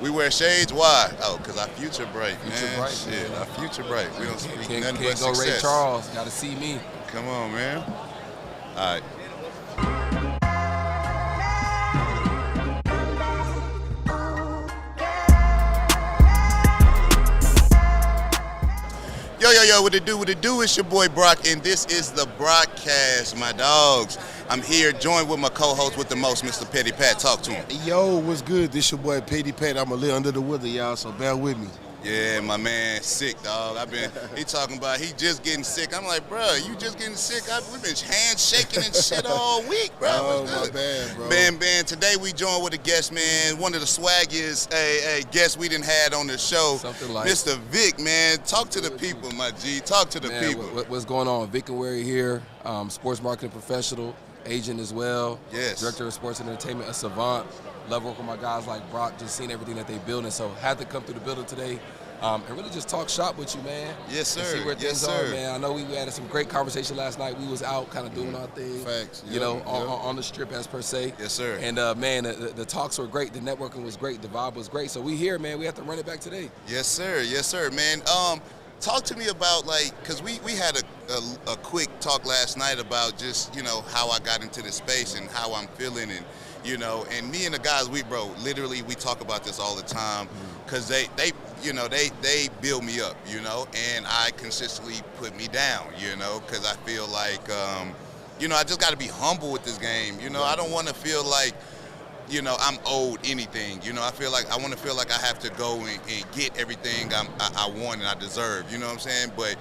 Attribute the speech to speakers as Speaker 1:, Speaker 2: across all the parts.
Speaker 1: We wear shades. Why? Oh, because our future bright, man.
Speaker 2: Future bright,
Speaker 1: Shit, our future bright. We don't speak nothing
Speaker 2: Can't
Speaker 1: but
Speaker 2: go
Speaker 1: success.
Speaker 2: Ray Charles. Got to see me.
Speaker 1: Come on, man. All right. Yo, what it do? It's your boy Brock, and this is the Brockcast, my dogs. I'm here joined with my co-host with the most, Mr. Petty Pat. Talk to him.
Speaker 3: Yo, what's good? This your boy Petty Pat. I'm a little under the weather, y'all, so bear with me.
Speaker 1: Yeah, my man, sick, dog. He talking about he just getting sick. I'm like, bro, you just getting sick? We've been handshaking and shit all week, bro.
Speaker 3: Oh, my bad, bro.
Speaker 1: Man, today we joined with a guest, man, one of the swaggiest guests we done had on the show.
Speaker 2: Something like
Speaker 1: Mr. Vic, man. Talk to the people, my G. Talk to the people.
Speaker 2: What's going on? Vic Enwere here, sports marketing professional, agent as well.
Speaker 1: Yes.
Speaker 2: Director of sports and entertainment, a savant. Love working with my guys like Brock, just seeing everything that they build, and so had to come through the building today and really just talk shop with you, man.
Speaker 1: Yes, sir.
Speaker 2: And see where things are, man. I know we had some great conversation last night. We was out kind of doing our thing.
Speaker 3: Facts.
Speaker 2: On the strip as per se.
Speaker 1: Yes, sir.
Speaker 2: And, man, the talks were great. The networking was great. The vibe was great. So we here, man. We have to run it back today.
Speaker 1: Yes, sir, man. Talk to me about, like, because we had a quick talk last night about just, how I got into this space and how I'm feeling, and and me and the guys, we literally we talk about this all the time, because they build me up, and I consistently put me down, because I feel like I just got to be humble with this game. I don't want to feel like I'm owed anything. I feel like I want to feel like I have to go and get everything I want and I deserve. You know what I'm saying? But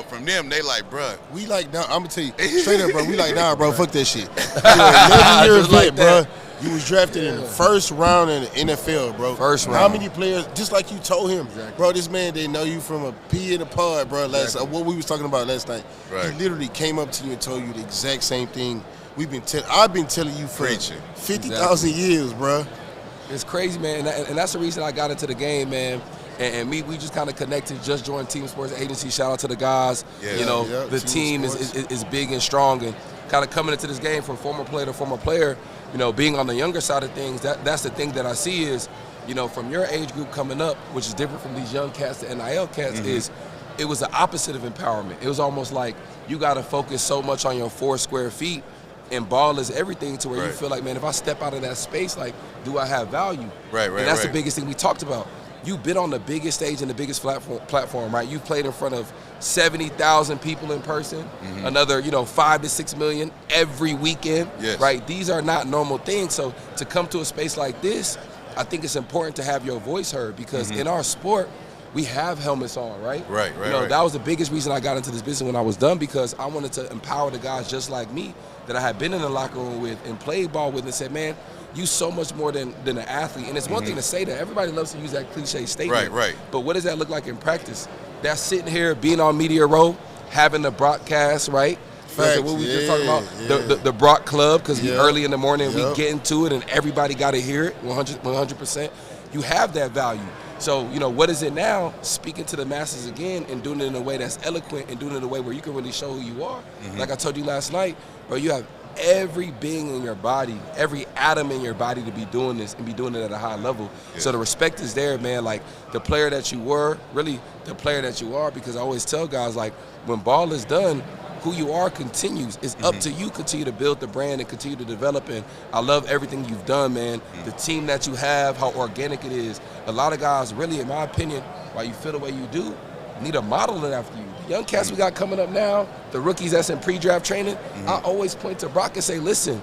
Speaker 1: from them, they like, bruh.
Speaker 3: We like, nah, I'm going to tell you straight up, bro. We like, nah, bro, fuck that shit. You're 11 years
Speaker 2: like
Speaker 3: bro. You was drafted in the first round in the NFL, bro.
Speaker 2: First round.
Speaker 3: How many players, just like you told him,
Speaker 2: Exactly.
Speaker 3: bro, this man, they know you from a pea in a pod, bro. What we was talking about last night.
Speaker 1: Right.
Speaker 3: He literally came up to you and told you the exact same thing I've been telling you for 50,000 years, bro.
Speaker 2: It's crazy, man, and that's the reason I got into the game, man. And we just kind of connected, just joined Team Sports Agency. Shout out to the guys.
Speaker 1: Yeah.
Speaker 2: The team is big and strong, and kind of coming into this game from former player to former player, being on the younger side of things, that's the thing that I see is, from your age group coming up, which is different from these young cats, the NIL cats, is it was the opposite of empowerment. It was almost like you got to focus so much on your 4 square feet, and ball is everything, to where you feel like, man, if I step out of that space, like, do I have value?
Speaker 1: Right.
Speaker 2: And that's the biggest thing we talked about. You've been on the biggest stage and the biggest platform, right? You've played in front of 70,000 people in person, another, 5 to 6 million every weekend, right? These are not normal things. So to come to a space like this, I think it's important to have your voice heard, because in our sport, we have helmets on, right?
Speaker 1: Right.
Speaker 2: That was the biggest reason I got into this business when I was done, because I wanted to empower the guys just like me that I had been in the locker room with and played ball with, and said, man, you so much more than an athlete. And it's one thing to say that. Everybody loves to use that cliche statement.
Speaker 1: Right.
Speaker 2: But what does that look like in practice? That's sitting here, being on media row, having the Brockcast, right?
Speaker 3: Facts,
Speaker 2: what we just talking about, the Brock Club, because we early in the morning, we get into it, and everybody got to hear it 100%. You have that value. So, what is it now? Speaking to the masses again and doing it in a way that's eloquent and doing it in a way where you can really show who you are. Like I told you last night, bro, you have every being in your body, every atom in your body to be doing this and be doing it at a high level. So the respect is there, man. Like, the player that you were, really the player that you are, because I always tell guys, like, when ball is done, who you are continues. It's up to you. Continue to build the brand and continue to develop. And I love everything you've done, man. The team that you have, how organic it is. A lot of guys, really, in my opinion, why you feel the way you do, need a model it after you. The young cats we got coming up now, the rookies that's in pre-draft training, I always point to Brock and say, listen,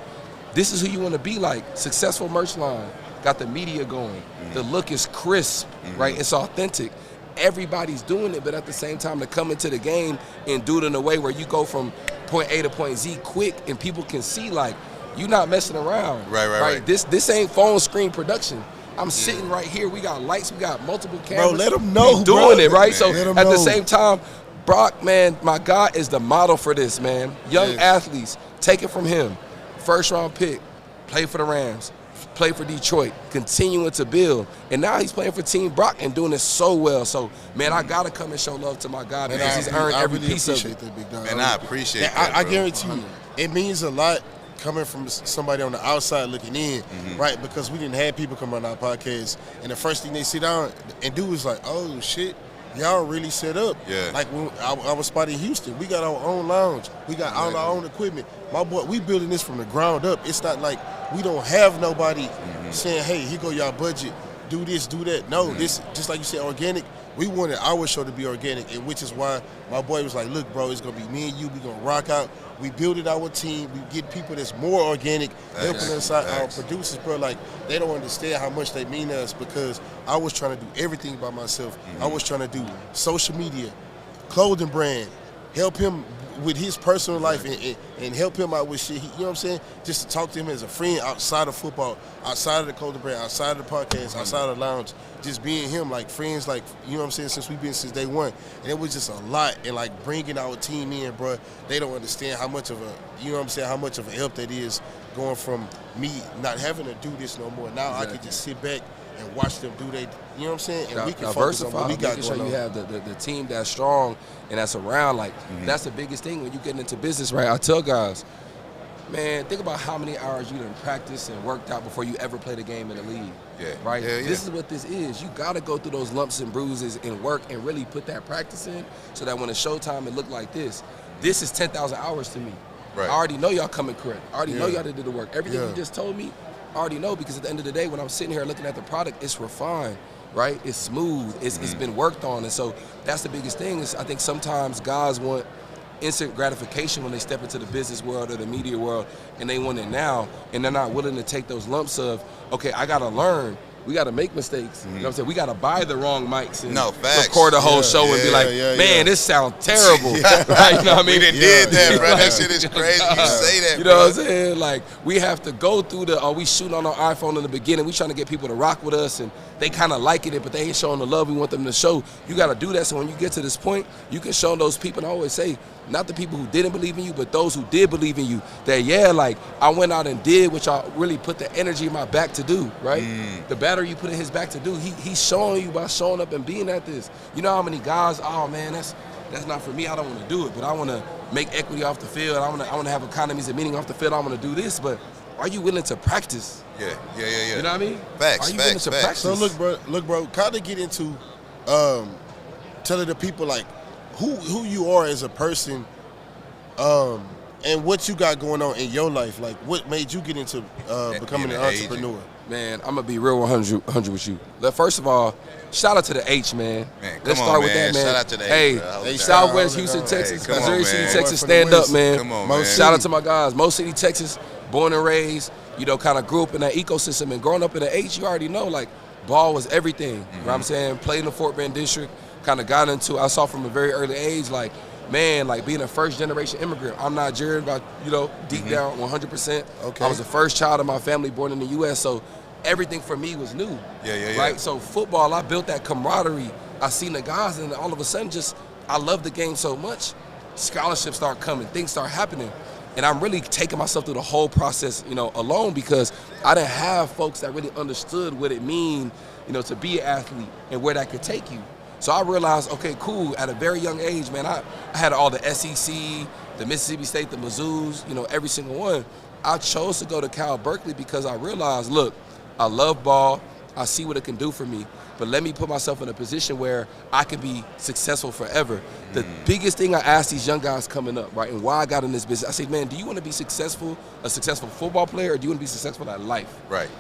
Speaker 2: this is who you want to be like. Successful merch line. Got the media going. The look is crisp, right? It's authentic. Everybody's doing it, but at the same time, to come into the game and do it in a way where you go from point A to point Z quick, and people can see, like, you're not messing around.
Speaker 1: Right.
Speaker 2: This ain't phone screen production. I'm sitting right here. We got lights. We got multiple cameras.
Speaker 3: Bro, let them know,
Speaker 2: we doing it, right? So
Speaker 3: at
Speaker 2: the same time, Brock, man, my guy is the model for this, man. Young athletes, take it from him. First round pick, play for the Rams. Play for Detroit, continuing to build, and now he's playing for Team Brock and doing it so well. So, man, I gotta come and show love to my guy, because he's earned every piece of it.
Speaker 3: That, big dog.
Speaker 1: And I appreciate that,
Speaker 3: I guarantee you, it means a lot coming from somebody on the outside looking in, right? Because we didn't have people come on our podcast, and the first thing they sit down and do is like, oh shit, y'all really set up.
Speaker 1: Yeah.
Speaker 3: Like when I was spotted in Houston, we got our own lounge, we got all our own equipment. My boy, we building this from the ground up. It's not like we don't have nobody saying, hey, here go y'all budget, do this, do that. No, this, just like you said, organic. We wanted our show to be organic, and which is why my boy was like, look, bro, it's going to be me and you. We're going to rock out. We build it our team. We get people that's more organic, helping us out. Our producers, bro, like, they don't understand how much they mean to us because I was trying to do everything by myself. I was trying to do social media, clothing brand, help him with his personal life and help him out with shit. You know what I'm saying? Just to talk to him as a friend outside of football, outside of the clothing brand, outside of the podcast, outside of the lounge. Just being him, like friends, like, you know what I'm saying, since we've been since day one. And it was just a lot. And like bringing our team in, bro, they don't understand how much of a, you know what I'm saying, how much of a help that is going from me not having to do this no more. Now I can just sit back and watch them do they, you know what I'm saying? And we can focus on what we got going on.
Speaker 2: You have the team that's strong and that's around. Like, that's the biggest thing when you get into business, right? I tell guys, man, think about how many hours you done practiced and worked out before you ever played a game in the league. Right? This is what this is. You got to go through those lumps and bruises and work and really put that practice in so that when it's showtime, it look like this. This is 10,000 hours to me. Right. I already know y'all coming correct. I already know y'all did the work. Everything you just told me, I already know, because at the end of the day, when I'm sitting here looking at the product, it's refined, right? It's smooth. It's been worked on. And so that's the biggest thing is I think sometimes guys want instant gratification when they step into the business world or the media world, and they want it now, and they're not willing to take those lumps of, okay, I got to learn. We got to make mistakes. You know what I'm saying? We got to buy the wrong mics and record the whole show and be like, man, this sounds terrible. Right? You know what I mean?
Speaker 1: We did that, bro. That shit is crazy. You say that,
Speaker 2: you know what I'm saying? Like, we have to go through we shooting on our iPhone in the beginning. We trying to get people to rock with us, and they kind of liking it, but they ain't showing the love we want them to show. You got to do that so when you get to this point, you can show those people, and I always say, not the people who didn't believe in you, but those who did believe in you, that, like, I went out and did what y'all really put the energy in my back to do, right? The battery you put in his back to do, he's showing you by showing up and being at this. You know how many guys, oh, man, that's not for me. I don't want to do it, but I want to make equity off the field. I want to have economies of meaning off the field. I want to do this, but are you willing to practice?
Speaker 1: Yeah.
Speaker 2: You know what I mean?
Speaker 1: Facts,
Speaker 2: are you willing to practice?
Speaker 3: So look, bro, kind of get into telling the people, like, who you are as a person, and what you got going on in your life. Like, what made you get into becoming an entrepreneur?
Speaker 2: Man, I'm gonna be real 100 with you. First of all, shout out to the H, man. Let's start with that, man.
Speaker 1: Shout out to the
Speaker 2: H. Hey, Southwest Houston, Texas, Missouri City, Texas, stand up, man.
Speaker 1: Come on, man.
Speaker 2: Shout out to my guys. Mo City, Texas, born and raised. You know, kind of grew up in that ecosystem, and growing up in the H, you already know, like, ball was everything. You know what I'm saying? Played in the Fort Bend district. Kind of got into. I saw from a very early age, like, man, like being a first-generation immigrant. I'm Nigerian, but, you know, deep down, 100%. Okay. I was the first child of my family born in the U.S., so everything for me was new. Right? So football, I built that camaraderie. I seen the guys, and all of a sudden, I love the game so much. Scholarships start coming, things start happening. And I'm really taking myself through the whole process, you know, alone, because I didn't have folks that really understood what it means, you know, to be an athlete and where that could take you. So I realized, okay, cool, at a very young age, man, I had all the SEC, the Mississippi State, the Mizzous, you know, every single one. I chose to go to Cal Berkeley because I realized, look, I love ball. I see what it can do for me. But let me put myself in a position where I can be successful forever. The biggest thing I ask these young guys coming up, right, and why I got in this business, I say, man, do you want to be successful, a successful football player, or do you want to be successful at life?
Speaker 1: Right.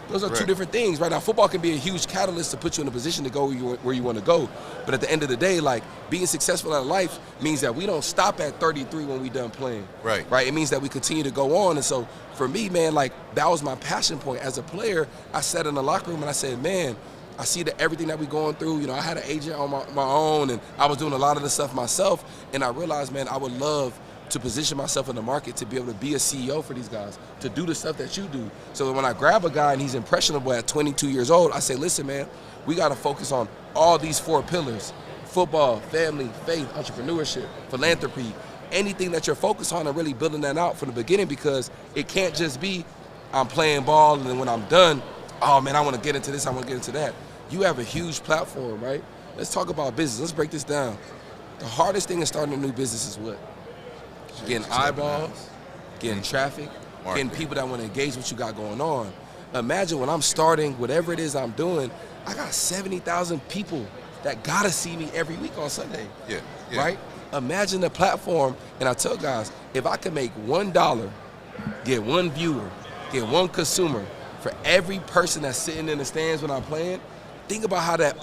Speaker 2: Those are two different things, right? Now, football can be a huge catalyst to put you in a position to go where you want to go. But at the end of the day, like, being successful at life means that we don't stop at 33 when we done playing. Right? It means that we continue to go on. And so for me, man, like, that was my passion point. As a player, I sat in the locker room and I said, man, I see that everything that we're going through, you know, I had an agent on my own, and I was doing a lot of the stuff myself, and I realized, man, I would love to position myself in the market to be able to be a CEO for these guys, to do the stuff that you do. So when I grab a guy and he's impressionable at 22 years old, I say, listen, man, we got to focus on all these 4 pillars: football, family, faith, entrepreneurship, philanthropy, anything that you're focused on, and really building that out from the beginning, because it can't just be I'm playing ball and then when I'm done, oh, man, I want to get into this, I want to get into that. You have a huge platform, right? Let's talk about business. Let's break this down. The hardest thing in starting a new business is what? Getting eyeballs, getting traffic, getting people that want to engage what you got going on. Imagine when I'm starting, whatever it is I'm doing, I got 70,000 people that gotta see me every week on Sunday.
Speaker 1: Yeah.
Speaker 2: Right? Imagine the platform, and I tell guys, if I can make $1, get one viewer, get one consumer for every person that's sitting in the stands when I'm playing, think about how that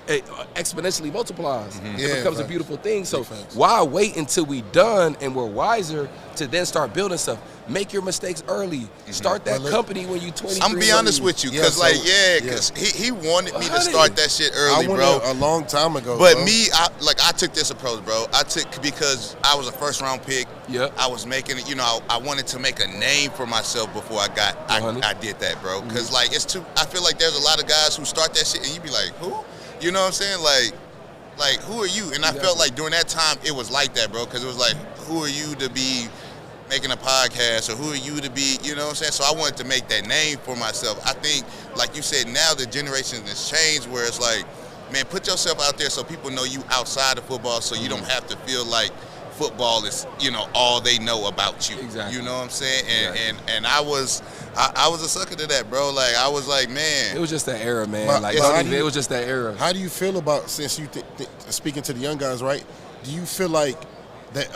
Speaker 2: exponentially multiplies. It becomes a beautiful thing. So why wait until we done and we're wiser to then start building stuff? Make your mistakes early. Start that company when you 23.
Speaker 1: I'm gonna be honest with you, because he wanted me to start that shit early, bro.
Speaker 3: A long time ago.
Speaker 1: But
Speaker 3: bro.
Speaker 1: me, I took this approach, bro. Because I was a first round pick. I was making it. I wanted to make a name for myself before I did that, bro. Because like I feel like there's a lot of guys who start that shit and you be like, who? You know what I'm saying? Like who are you? And I felt like during that time it was like that, bro. Because it was like, who are you to be making a podcast, or who are you to be, you know what I'm saying? So I wanted to make that name for myself. I think, like you said, now the generation has changed where it's like, man, put yourself out there so people know you outside of football, so you don't have to feel like football is, all they know about you.
Speaker 2: Exactly.
Speaker 1: You know what I'm saying? And I was a sucker to that, bro. Like, I was like, man.
Speaker 2: It was just that era, man. It was just that era.
Speaker 3: How do you feel about, since you speaking to the young guys, right? Do you feel like that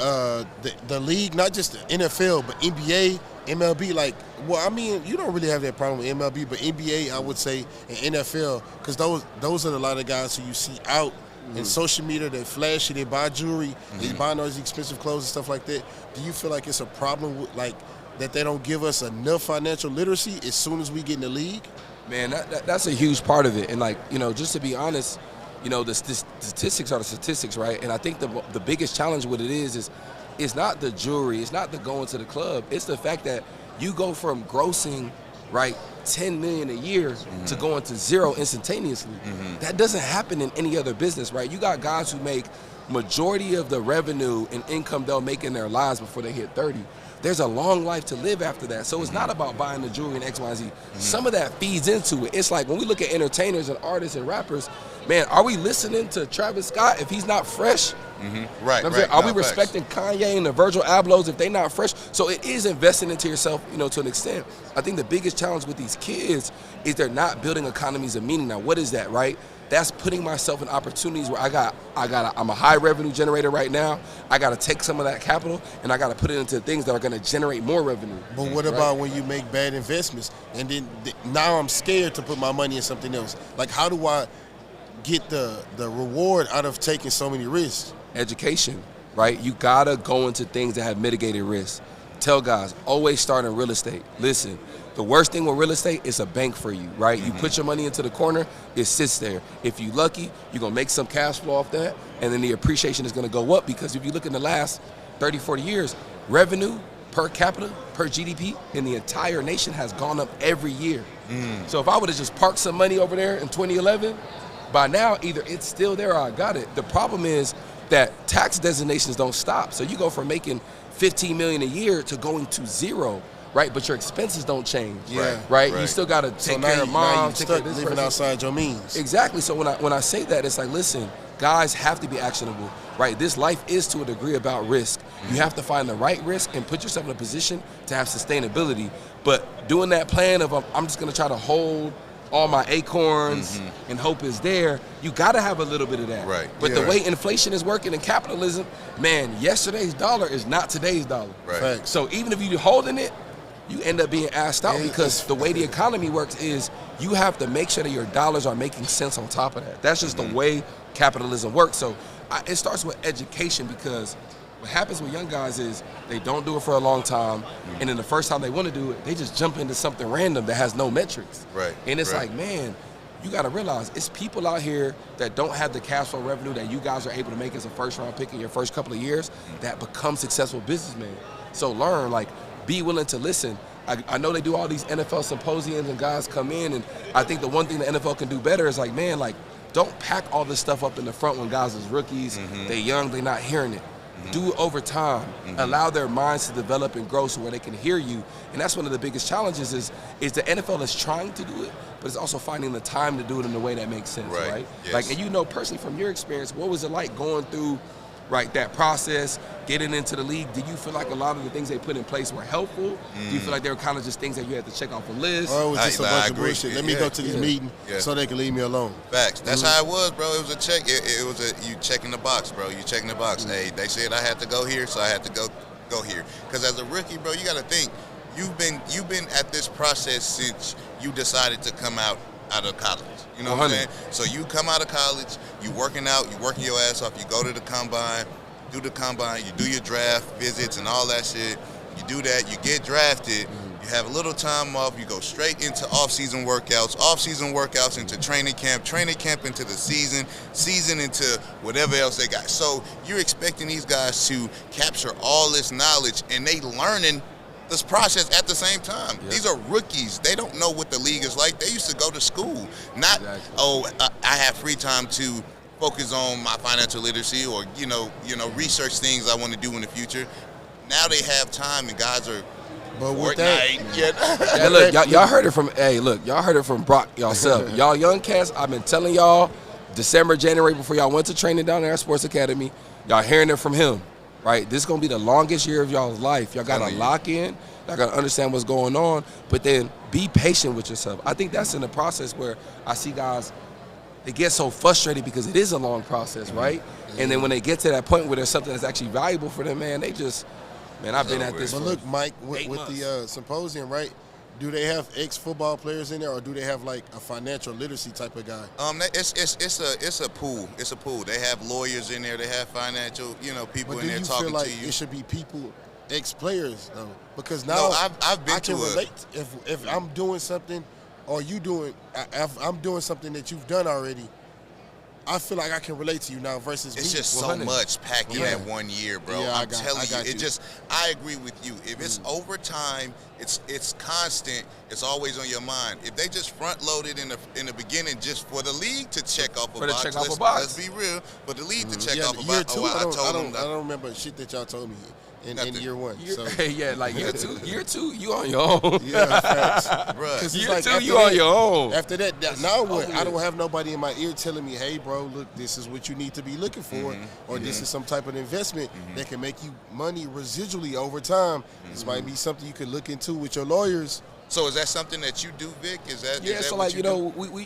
Speaker 3: the league, not just the NFL, but NBA, MLB, you don't really have that problem with MLB, but NBA, I would say, and NFL, because those are a lot of guys who you see out in social media. They flashy, they buy jewelry, they buy all these expensive clothes and stuff like that. Do you feel like it's a problem with, that they don't give us enough financial literacy as soon as we get in the league?
Speaker 2: Man, that's a huge part of it. And just to be honest, the statistics are the statistics, right? And I think the biggest challenge with it is it's not the jewelry, it's not the going to the club. It's the fact that you go from grossing, right, $10 million a year to going to zero instantaneously. That doesn't happen in any other business, right? You got guys who make majority of the revenue and income they'll make in their lives before they hit 30. There's a long life to live after that. So it's not about buying the jewelry and X, Y, Z. Some of that feeds into it. It's like when we look at entertainers and artists and rappers, man, are we listening to Travis Scott if he's not fresh?
Speaker 1: Right.
Speaker 2: Are we respecting Kanye and the Virgil Ablohs if they not fresh? So it is investing into yourself, to an extent. I think the biggest challenge with these kids is they're not building economies of meaning. Now, what is that, right? That's putting myself in opportunities where I'm a high revenue generator right now. I got to take some of that capital and I got to put it into things that are going to generate more revenue.
Speaker 3: But what about when you make bad investments and then now I'm scared to put my money in something else? Like, how do I get the reward out of taking so many risks?
Speaker 2: Education, right? You got to go into things that have mitigated risk. Tell guys, always start in real estate. Listen, the worst thing with real estate is a bank for you, right? You put your money into the corner, it sits there. If you're lucky, you're going to make some cash flow off that, and then the appreciation is going to go up, because if you look in the last 30, 40 years, revenue per capita, per GDP in the entire nation has gone up every year. So if I would have just parked some money over there in 2011, by now either it's still there or I got it. The problem is that tax designations don't stop. So you go from making $15 million a year to going to zero, right? But your expenses don't change, right? You still got to take care of mom, take care of this
Speaker 3: living
Speaker 2: person.
Speaker 3: outside your means.
Speaker 2: Exactly. So when I say that, it's like, listen, guys have to be actionable, right? This life is to a degree about risk. You have to find the right risk and put yourself in a position to have sustainability. But doing that plan of I'm just going to try to hold all my acorns and hope is there, you got to have a little bit of that.
Speaker 1: Right.
Speaker 2: But the way inflation is working in capitalism, man, yesterday's dollar is not today's dollar.
Speaker 1: Right.
Speaker 2: So even if you're holding it, you end up being asked out, because the way the economy works is you have to make sure that your dollars are making sense on top of that. That's just the way capitalism works. So it starts with education, because what happens with young guys is they don't do it for a long time, and then the first time they want to do it, they just jump into something random that has no metrics.
Speaker 1: Right.
Speaker 2: And it's like, man, you got to realize it's people out here that don't have the cash flow revenue that you guys are able to make as a first-round pick in your first couple of years that become successful businessmen. So learn, be willing to listen. I know they do all these NFL symposiums and guys come in, and I think the one thing the NFL can do better is don't pack all this stuff up in the front when guys is rookies, they young, they not hearing it. Do it over time. Allow their minds to develop and grow so where they can hear you. And that's one of the biggest challenges is the NFL is trying to do it, but it's also finding the time to do it in a way that makes sense, right?
Speaker 1: Yes.
Speaker 2: And personally from your experience, what was it like going through right, that process, getting into the league, do you feel like a lot of the things they put in place were helpful? Do you feel like they were kind of just things that you had to check off a list?
Speaker 3: Or it was just a bunch of bullshit. Let me go to this meeting so they can leave me alone.
Speaker 1: Facts. That's how it was, bro. It was a check. It was you checking the box, bro. You checking the box. Hey, they said I had to go here, so I had to go here. Because as a rookie, bro, you got to think you've been at this process since you decided to come out of college. You know what I'm saying? So you come out of college, you working out, you working your ass off, you go to the combine, do the combine, you do your draft visits and all that shit. You do that, you get drafted, you have a little time off, you go straight into off-season workouts into training camp into the season into whatever else they got. So you're expecting these guys to capture all this knowledge, and they learning this process at the same time. Yep. These are rookies. They don't know what the league is like. They used to go to school. Not, I have free time to focus on my financial literacy or, research things I want to do in the future. Now they have time, and guys are
Speaker 2: Hey, look, y'all heard it from, y'all heard it from Brock yourself. Y'all young cats, I've been telling y'all December, January, before y'all went to training down there at Sports Academy, y'all hearing it from him. Right, this is gonna be the longest year of y'all's life. Y'all gotta lock in. Y'all gotta understand what's going on, but then be patient with yourself. I think that's in the process where I see guys, they get so frustrated because it is a long process, right? And then when they get to that point where there's something that's actually valuable for them, man, I've been at this.
Speaker 3: But look, Mike, with the symposium, right? Do they have ex-football players in there, or do they have like a financial literacy type of guy?
Speaker 1: It's a pool. It's a pool. They have lawyers in there. They have financial, people in there talking to you.
Speaker 3: But do you feel like it should be people, ex-players though? Because now
Speaker 1: I've been
Speaker 3: I can relate. If I'm doing something, or if I'm doing something that you've done already, I feel like I can relate to you now versus
Speaker 1: it's
Speaker 3: me.
Speaker 1: just so much packed in that 1 year, bro.
Speaker 3: Yeah,
Speaker 1: I'm telling you, I agree with you. If it's overtime, it's constant, it's always on your mind. If they just front loaded in the beginning just for the league to check off a box, let's be real, for the league to check off a box.
Speaker 3: I don't remember shit that y'all told me in year one.
Speaker 2: Year two, you on your own.
Speaker 3: Yeah, facts. Bruh.
Speaker 2: Year two, you on your own.
Speaker 3: After that, now what? I don't have nobody in my ear telling me, hey, bro, look, this is what you need to be looking for, or this is some type of investment that can make you money residually over time. This might be something you could look into with your lawyers.
Speaker 1: So is that something that you do, Vic?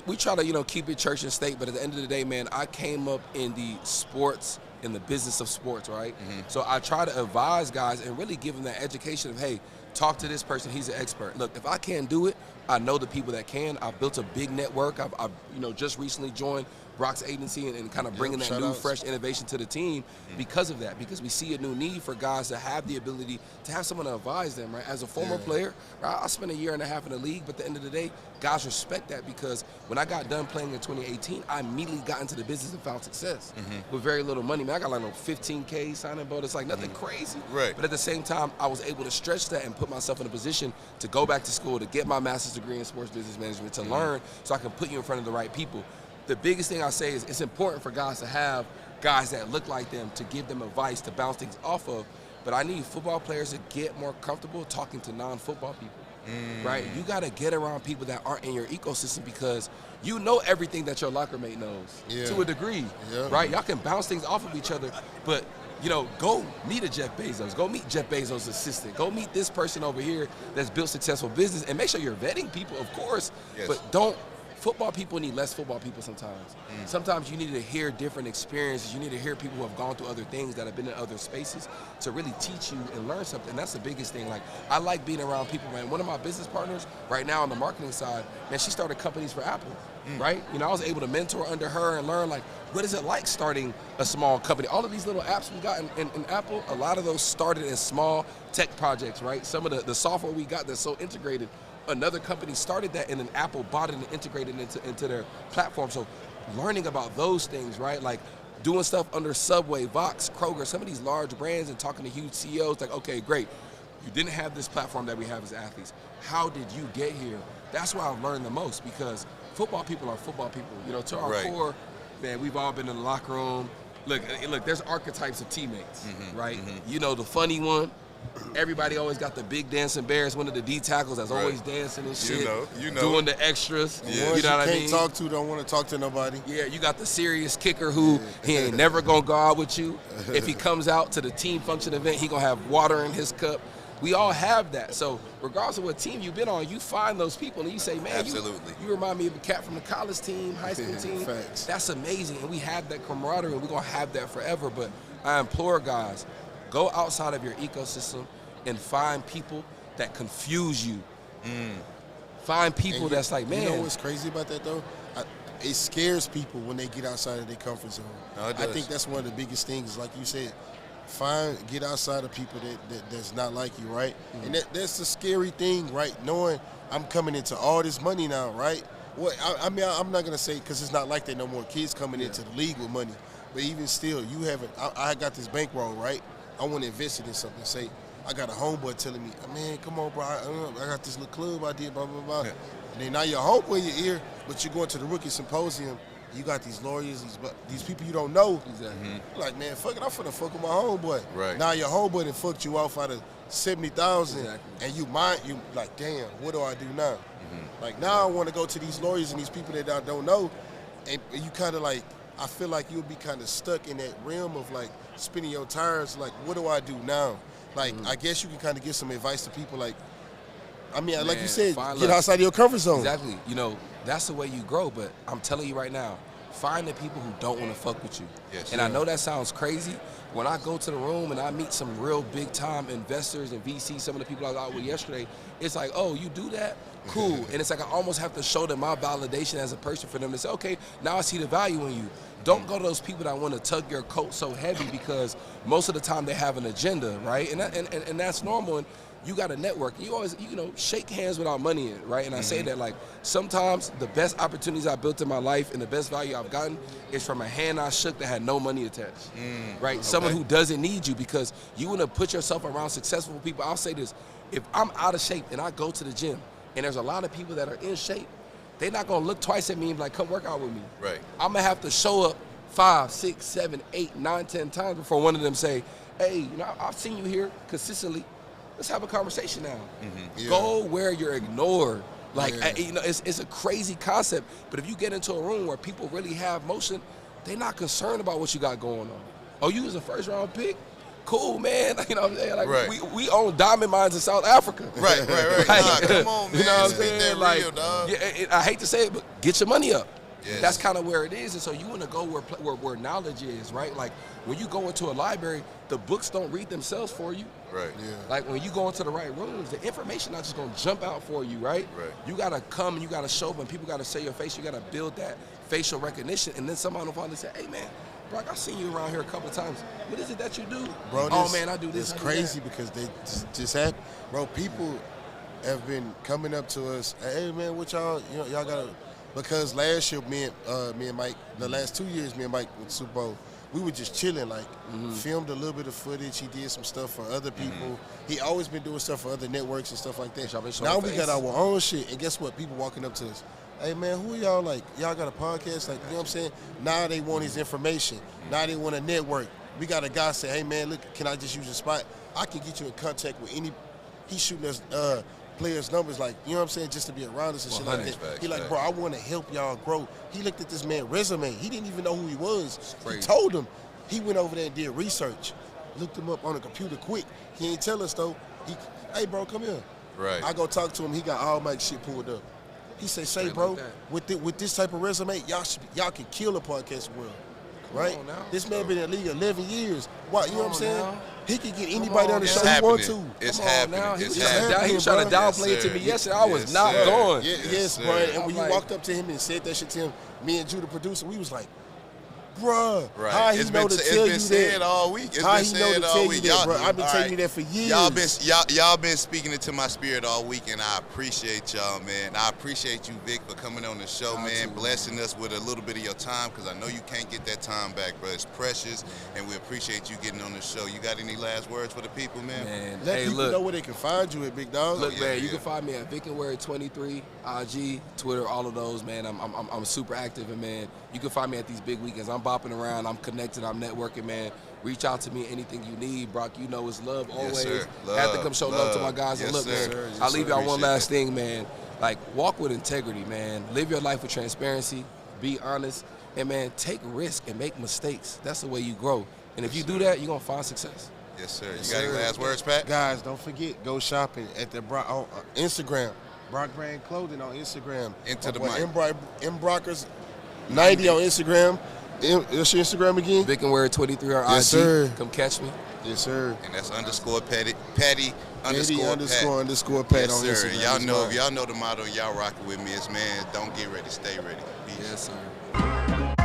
Speaker 2: We try to, keep it church and state, but at the end of the day, man, I came up in the business of sports, right? So I try to advise guys and really give them that education of, hey, talk to this person, he's an expert. Look, if I can't do it, I know the people that can. I've built a big network. I've just recently joined Brock's agency and kind of bringing that new, fresh innovation to the team because of that, because we see a new need for guys to have the ability to have someone to advise them, right? As a former player, right, I spent 1.5 years in the league, but at the end of the day, guys respect that because when I got done playing in 2018, I immediately got into the business and found success with very little money. Man, I got like 15K signing bonus, like nothing crazy.
Speaker 1: Right.
Speaker 2: But at the same time, I was able to stretch that and put myself in a position to go back to school, to get my master's degree in sports business management, to learn so I can put you in front of the right people. The biggest thing I say is it's important for guys to have guys that look like them to give them advice to bounce things off of. But I need football players to get more comfortable talking to non-football people, right? You got to get around people that aren't in your ecosystem because you know everything that your locker mate knows to a degree, right? Y'all can bounce things off of each other, but go meet a Jeff Bezos. Go meet Jeff Bezos' assistant. Go meet this person over here that's built successful business, and make sure you're vetting people, of course, but don't. Football people need less football people sometimes. Sometimes you need to hear different experiences. You need to hear people who have gone through other things, that have been in other spaces, to really teach you and learn something. And that's the biggest thing. Like, I like being around people, man. One of my business partners right now on the marketing side, man, she started companies for Apple, right? I was able to mentor under her and learn, like, what is it like starting a small company? All of these little apps we got in Apple, a lot of those started as small tech projects, right? Some of the software we got that's so integrated, another company started that, and then Apple bought it and integrated it into their platform. So learning about those things, right? Like doing stuff under Subway, Vox, Kroger, some of these large brands, and talking to huge CEOs, like, okay, great. You didn't have this platform that we have as athletes. How did you get here? That's where I've learned the most, because football people are football people. To our core, man, we've all been in the locker room. Look, there's archetypes of teammates, right? The funny one, Everybody always got the big dancing bears, one of the D tackles that's always dancing and shit,
Speaker 1: you know,
Speaker 2: doing the extras.
Speaker 1: Yeah.
Speaker 2: You know what I mean?
Speaker 3: Can't talk to, don't want to talk to nobody.
Speaker 2: Yeah, you got the serious kicker who he ain't never gonna go out with you. If he comes out to the team function event, he gonna have water in his cup. We all have that. So regardless of what team you've been on, you find those people and you say, man, you remind me of a cat from the college team, high school team.
Speaker 3: Facts.
Speaker 2: That's amazing. And we have that camaraderie and we're going to have that forever. But I implore guys, go outside of your ecosystem and find people that confuse you. Find people that's like, man.
Speaker 3: You know what's crazy about that, though? It scares people when they get outside of their comfort zone.
Speaker 1: No, it
Speaker 3: I
Speaker 1: does.
Speaker 3: think that's one of the biggest things, like you said. Get outside of people that's not like you, right? And that's the scary thing, right? Knowing I'm coming into all this money now, right? What I mean, I'm not gonna say because it's not like that no more. Kids coming into the league with money, but even still, you haven't. I got this bankroll, right? I want to invest it in something. Say, I got a homeboy telling me, man, come on, bro. I got this little club I did, blah blah blah.
Speaker 1: Yeah.
Speaker 3: And then now your homeboy in your ear, but you're going to the rookie symposium. You got these lawyers, these people you don't know.
Speaker 2: Exactly.
Speaker 3: You're like, man, fuck it, I'm finna fuck with my homeboy.
Speaker 1: Right.
Speaker 3: Now your homeboy done fucked you off out of 70,000,
Speaker 2: Exactly.
Speaker 3: and you like, damn, what do I do now? Like now I want to go to these lawyers and these people that I don't know, and you kind of like, I feel like you'll be kind of stuck in that realm of like spinning your tires. Like, what do I do now? Like, I guess you can kind of give some advice to people. Like, I mean, like you said, get outside of your comfort zone.
Speaker 2: Exactly. You know, that's the way you grow. But I'm telling you right now, find the people who don't want to fuck with you.
Speaker 1: Yes,
Speaker 2: and I know that sounds crazy. When I go to the room and I meet some real big time investors and VCs, some of the people I was out with yesterday, it's like, oh, you do that? Cool. And it's like I almost have to show them my validation as a person for them to say, okay, now I see the value in you. Don't go to those people that want to tug your coat so heavy because most of the time they have an agenda, right? And that's normal. And you got to network. You always, shake hands without money in it, right? And I say that like sometimes the best opportunities I built in my life and the best value I've gotten is from a hand I shook that had no money attached, right? Okay. Someone who doesn't need you because you want to put yourself around successful people. I'll say this, if I'm out of shape and I go to the gym and there's a lot of people that are in shape, they're not going to look twice at me and be like, come work out with me.
Speaker 1: Right.
Speaker 2: I'm going to have to show up 5, 6, 7, 8, 9, 10 times before one of them say, hey, I've seen you here consistently. Let's have a conversation now.
Speaker 3: Yeah.
Speaker 2: Go where you're ignored. Like, it's a crazy concept, but if you get into a room where people really have motion, they're not concerned about what you got going on. Oh, you was a first round pick? Cool, man. You know what I'm saying? Like, we own diamond mines in South Africa.
Speaker 1: Right.
Speaker 2: Like,
Speaker 1: Come on, man.
Speaker 2: You know what I'm saying? Like,
Speaker 1: real, dog.
Speaker 2: Yeah, I hate to say it, but get your money up.
Speaker 1: Yes.
Speaker 2: That's kind of where it is. And so you want to go where knowledge is, right? Like when you go into a library, the books don't read themselves for you.
Speaker 1: Right.
Speaker 3: Yeah.
Speaker 2: Like when you go into the right rooms, the information not just gonna jump out for you, right?
Speaker 1: Right.
Speaker 2: You gotta come and you gotta show up and people gotta say your face. You gotta build that facial recognition, and then somebody will finally say, "Hey, man, Brock, I've seen you around here a couple of times. What is it that you do?"
Speaker 3: Bro,
Speaker 2: man, I do this.
Speaker 3: It's crazy because they just had, bro. People have been coming up to us. Hey, man, what y'all gotta. Because last year, me and Mike, the last 2 years, me and Mike with Super Bowl, we were just chilling, like filmed a little bit of footage. He did some stuff for other people. He always been doing stuff for other networks and stuff like that. Now we got our own shit, and guess what? People walking up to us, hey man, who y'all? Like, y'all got a podcast? Like, you know what I'm saying? Now they want his information. Now they want a network. We got a guy say, hey man, look, can I just use your spot? I can get you in contact with any. He's shooting us players' numbers, like, you know what I'm saying, just to be around us and shit like that. He like, bro, I want to help y'all grow. He looked at this man's resume. He didn't even know who he was. He told him. He went over there and did research. Looked him up on the computer quick. He ain't tell us, though. Hey, bro, come here.
Speaker 1: Right.
Speaker 3: I go talk to him. He got all my shit pulled up. He say, bro, with this type of resume, y'all can kill the podcast world. Right? This man been in the league 11 years. What, you know what I'm saying?
Speaker 2: Now.
Speaker 3: He can get anybody on the show he want to.
Speaker 1: It's happening.
Speaker 2: He was
Speaker 3: happening,
Speaker 2: trying to downplay
Speaker 1: Yes,
Speaker 2: it to me
Speaker 1: sir.
Speaker 2: yesterday. I was
Speaker 1: Yes,
Speaker 2: not
Speaker 1: sir.
Speaker 2: going.
Speaker 3: Yes,
Speaker 1: sir.
Speaker 3: bro. And when you
Speaker 2: like-
Speaker 3: walked up to him and said that shit to him, me and Drew, the producer, we was like, bruh,
Speaker 1: Right.
Speaker 3: how he
Speaker 1: It's
Speaker 3: know
Speaker 1: been
Speaker 3: to tell you
Speaker 1: said
Speaker 3: that?
Speaker 1: all week. It's
Speaker 3: How
Speaker 1: been
Speaker 3: he know
Speaker 1: said
Speaker 3: to
Speaker 1: all
Speaker 3: tell you
Speaker 1: week.
Speaker 3: that, bro? I've been
Speaker 1: all
Speaker 3: telling
Speaker 1: right.
Speaker 3: you that for years.
Speaker 1: Y'all been speaking into my spirit all week, and I appreciate y'all, man. I appreciate you, Vic, for coming on the show, man, blessing us with a little bit of your time, because I know you can't get that time back, bro. It's precious, and we appreciate you getting on the show. You got any last words for the people, man?
Speaker 3: Let
Speaker 2: Hey,
Speaker 3: people
Speaker 2: look.
Speaker 3: know where they can find you at, big dog.
Speaker 2: Look,
Speaker 1: yeah,
Speaker 2: man, you
Speaker 1: yeah.
Speaker 2: can find me at Vic Enwere 23, IG, Twitter, all of those, man. I'm super active, and man, you can find me at these big weekends. I'm bopping around. I'm connected. I'm networking, man. Reach out to me, anything you need. Brock, you know it's love always.
Speaker 1: Yes, sir.
Speaker 2: Had to come show love to my guys.
Speaker 1: Yes,
Speaker 2: and look,
Speaker 1: sir.
Speaker 2: man,
Speaker 1: Yes,
Speaker 2: I'll leave y'all one
Speaker 1: Appreciate
Speaker 2: last
Speaker 1: that.
Speaker 2: thing, man. Like, walk with integrity, man. Live your life with transparency. Be honest. And, man, take risk and make mistakes. That's the way you grow. And if you do that, you're going to find success.
Speaker 1: Yes, sir.
Speaker 3: Yes,
Speaker 1: You got any
Speaker 3: sir.
Speaker 1: last words, Pat?
Speaker 3: Guys, don't forget, go shopping at the on Instagram. Brockbrand Clothing on Instagram.
Speaker 1: Into the
Speaker 3: My
Speaker 1: mic.
Speaker 3: boy M Brockers 90 on Instagram. What's your Instagram again?
Speaker 2: Vic Enwere 23 on
Speaker 3: Yes,
Speaker 2: IG.
Speaker 3: sir.
Speaker 2: Come catch me.
Speaker 3: Yes, sir.
Speaker 1: And that's Patty
Speaker 3: Eddie
Speaker 1: underscore Pat.
Speaker 3: Pat
Speaker 1: Yes,
Speaker 3: on
Speaker 1: sir.
Speaker 3: Instagram.
Speaker 1: And y'all
Speaker 3: as
Speaker 1: know,
Speaker 3: well.
Speaker 1: if y'all know the motto, y'all rocking with me. It's, man, don't get ready, stay ready. Peace.
Speaker 2: Yes, sir.